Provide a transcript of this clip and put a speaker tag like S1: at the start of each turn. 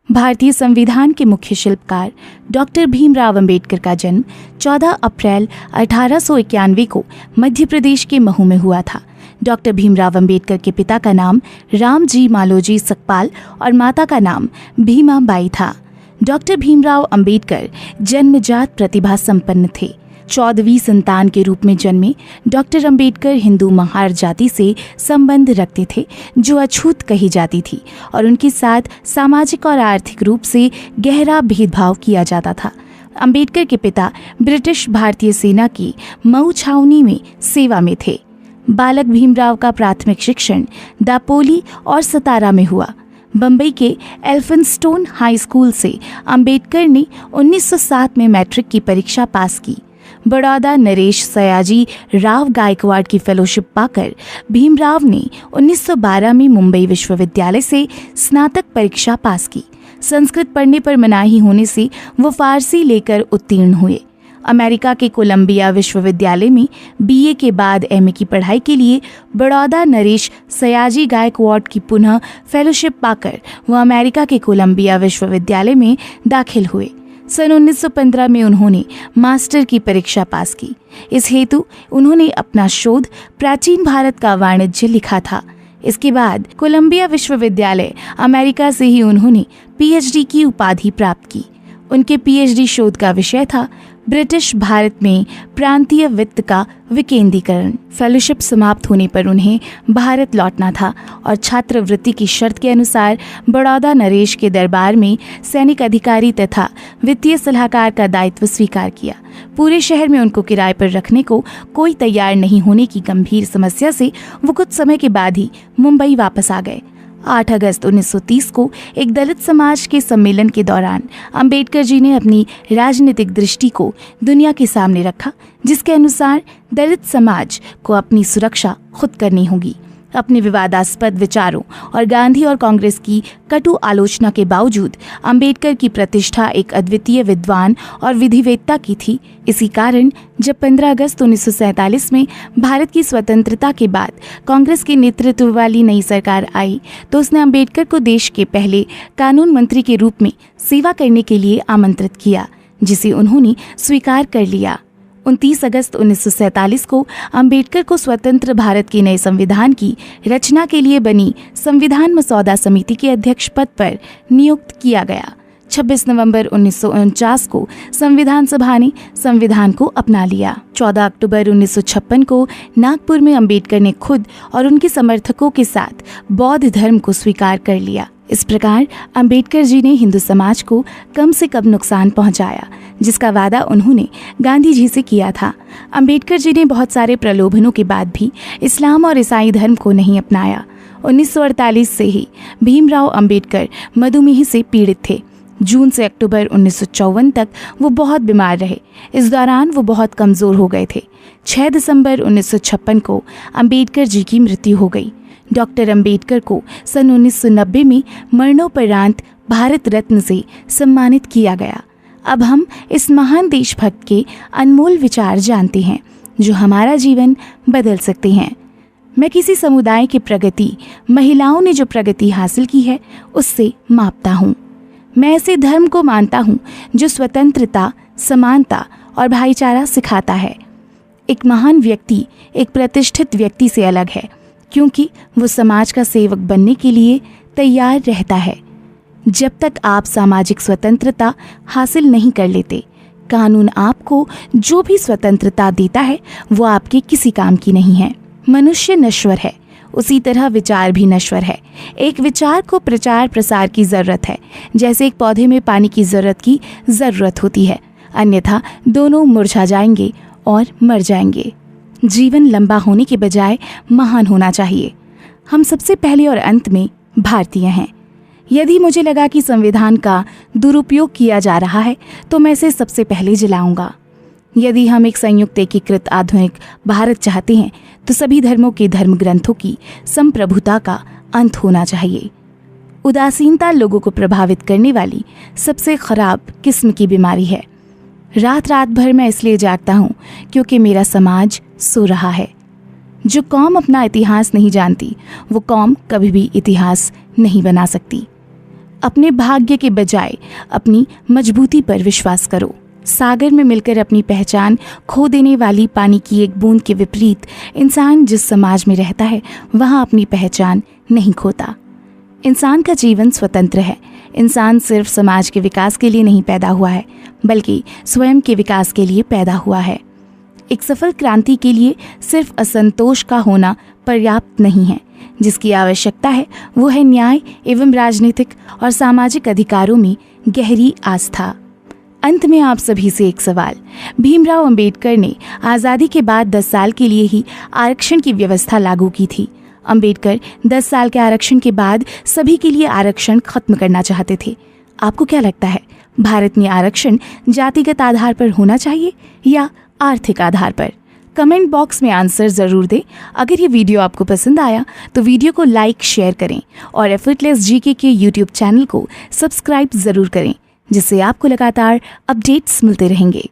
S1: भारतीय संविधान के मुख्य शिल्पकार डॉक्टर भीमराव अंबेडकर का जन्म 14 अप्रैल 1891 को मध्य प्रदेश के महू में हुआ था। डॉक्टर भीमराव अंबेडकर के पिता का नाम रामजी मालोजी सकपाल और माता का नाम भीमा बाई था। डॉक्टर भीमराव अंबेडकर जन्मजात प्रतिभा संपन्न थे। 14वीं संतान के रूप में जन्मे डॉक्टर अंबेडकर हिंदू महार जाति से संबंध रखते थे, जो अछूत कही जाती थी, और उनके साथ सामाजिक और आर्थिक रूप से गहरा भेदभाव किया जाता था। अंबेडकर के पिता ब्रिटिश भारतीय सेना की मऊ छावनी में सेवा में थे। बालक भीमराव का प्राथमिक शिक्षण दापोली और सतारा में हुआ। बम्बई के एल्फिंस्टोन हाई स्कूल से अंबेडकर ने 1907 में मैट्रिक की परीक्षा पास की। बड़ौदा नरेश सयाजी राव गायकवाड़ की फेलोशिप पाकर भीमराव ने 1912 में मुंबई विश्वविद्यालय से स्नातक परीक्षा पास की। संस्कृत पढ़ने पर मनाही होने से वो फारसी लेकर उत्तीर्ण हुए। अमेरिका के कोलंबिया विश्वविद्यालय में बीए के बाद एमए की पढ़ाई के लिए बड़ौदा नरेश सयाजी गायकवाड़ की पुनः फेलोशिप पाकर वह अमेरिका के कोलंबिया विश्वविद्यालय में दाखिल हुए। सन 1915 में उन्होंने मास्टर की परीक्षा पास की। इस हेतु उन्होंने अपना शोध प्राचीन भारत का वाणिज्य लिखा था। इसके बाद कोलंबिया विश्वविद्यालय अमेरिका से ही उन्होंने पीएचडी की उपाधि प्राप्त की। उनके पीएचडी शोध का विषय था ब्रिटिश भारत में प्रांतीय वित्त का विकेंद्रीकरण। फेलोशिप समाप्त होने पर उन्हें भारत लौटना था और छात्रवृत्ति की शर्त के अनुसार बड़ौदा नरेश के दरबार में सैनिक अधिकारी तथा वित्तीय सलाहकार का दायित्व स्वीकार किया। पूरे शहर में उनको किराए पर रखने को कोई तैयार नहीं होने की गंभीर समस्या से वो कुछ समय के बाद ही मुंबई वापस आ गए। 8 अगस्त 1930 को एक दलित समाज के सम्मेलन के दौरान अंबेडकर जी ने अपनी राजनीतिक दृष्टि को दुनिया के सामने रखा, जिसके अनुसार दलित समाज को अपनी सुरक्षा खुद करनी होगी। अपने विवादास्पद विचारों और गांधी और कांग्रेस की कटु आलोचना के बावजूद अंबेडकर की प्रतिष्ठा एक अद्वितीय विद्वान और विधिवेत्ता की थी। इसी कारण जब 15 अगस्त 1947 में भारत की स्वतंत्रता के बाद कांग्रेस के नेतृत्व वाली नई सरकार आई, तो उसने अंबेडकर को देश के पहले कानून मंत्री के रूप में सेवा करने के लिए आमंत्रित किया, जिसे उन्होंने स्वीकार कर लिया। 29 अगस्त 1947 को अंबेडकर को स्वतंत्र भारत के नए संविधान की रचना के लिए बनी संविधान मसौदा समिति के अध्यक्ष पद पर नियुक्त किया गया। 26 नवंबर 1949 को संविधान सभा ने संविधान को अपना लिया। 14 अक्टूबर 1956 को नागपुर में अंबेडकर ने खुद और उनके समर्थकों के साथ बौद्ध धर्म को स्वीकार कर लिया। इस प्रकार अंबेडकर जी ने हिंदू समाज को कम से कम नुकसान पहुंचाया, जिसका वादा उन्होंने गांधी जी से किया था। अंबेडकर जी ने बहुत सारे प्रलोभनों के बाद भी इस्लाम और ईसाई धर्म को नहीं अपनाया। 1948 से ही भीमराव अंबेडकर मधुमेह से पीड़ित थे। जून से अक्टूबर 1954 तक वो बहुत बीमार रहे। इस दौरान वो बहुत कमज़ोर हो गए थे। 6 दिसंबर 1956 को अंबेडकर जी की मृत्यु हो गई। डॉक्टर अंबेडकर को सन 1990 में मरणोपरांत भारत रत्न से सम्मानित किया गया। अब हम इस महान देशभक्त के अनमोल विचार जानते हैं, जो हमारा जीवन बदल सकते हैं। मैं किसी समुदाय की प्रगति, महिलाओं ने जो प्रगति हासिल की है, उससे मापता हूँ। मैं ऐसे धर्म को मानता हूँ जो स्वतंत्रता, समानता और भाईचारा सिखाता है। एक महान व्यक्ति एक प्रतिष्ठित व्यक्ति से अलग है, क्योंकि वो समाज का सेवक बनने के लिए तैयार रहता है। जब तक आप सामाजिक स्वतंत्रता हासिल नहीं कर लेते, कानून आपको जो भी स्वतंत्रता देता है वो आपके किसी काम की नहीं है। मनुष्य नश्वर है, उसी तरह विचार भी नश्वर है। एक विचार को प्रचार प्रसार की ज़रूरत है, जैसे एक पौधे में पानी की ज़रूरत होती है, अन्यथा दोनों मुरझा जाएंगे और मर जाएंगे। जीवन लंबा होने के बजाय महान होना चाहिए। हम सबसे पहले और अंत में भारतीय हैं। यदि मुझे लगा कि संविधान का दुरुपयोग किया जा रहा है, तो मैं इसे सबसे पहले जलाऊंगा। यदि हम एक संयुक्त एकीकृत आधुनिक भारत चाहते हैं, तो सभी धर्मों के धर्म ग्रंथों की संप्रभुता का अंत होना चाहिए। उदासीनता लोगों को प्रभावित करने वाली सबसे खराब किस्म की बीमारी है। रात भर मैं इसलिए जागता हूँ क्योंकि मेरा समाज सो रहा है। जो कौम अपना इतिहास नहीं जानती, वो कौम कभी भी इतिहास नहीं बना सकती। अपने भाग्य के बजाय अपनी मजबूती पर विश्वास करो। सागर में मिलकर अपनी पहचान खो देने वाली पानी की एक बूंद के विपरीत इंसान जिस समाज में रहता है वहाँ अपनी पहचान नहीं खोता। इंसान का जीवन स्वतंत्र है। इंसान सिर्फ समाज के विकास के लिए नहीं पैदा हुआ है, बल्कि स्वयं के विकास के लिए पैदा हुआ है। एक सफल क्रांति के लिए सिर्फ असंतोष का होना पर्याप्त नहीं है। जिसकी आवश्यकता है वो है न्याय एवं राजनीतिक और सामाजिक अधिकारों में गहरी आस्था। अंत में आप सभी से एक सवाल। भीमराव अंबेडकर ने आज़ादी के बाद 10 साल के लिए ही आरक्षण की व्यवस्था लागू की थी। अंबेडकर 10 साल के आरक्षण के बाद सभी के लिए आरक्षण खत्म करना चाहते थे। आपको क्या लगता है, भारत में आरक्षण जातिगत आधार पर होना चाहिए या आर्थिक आधार पर? कमेंट बॉक्स में आंसर ज़रूर दें। अगर ये वीडियो आपको पसंद आया तो वीडियो को लाइक शेयर करें और एफर्टलेस जीके के यूट्यूब चैनल को सब्सक्राइब ज़रूर करें, जिससे आपको लगातार अपडेट्स मिलते रहेंगे।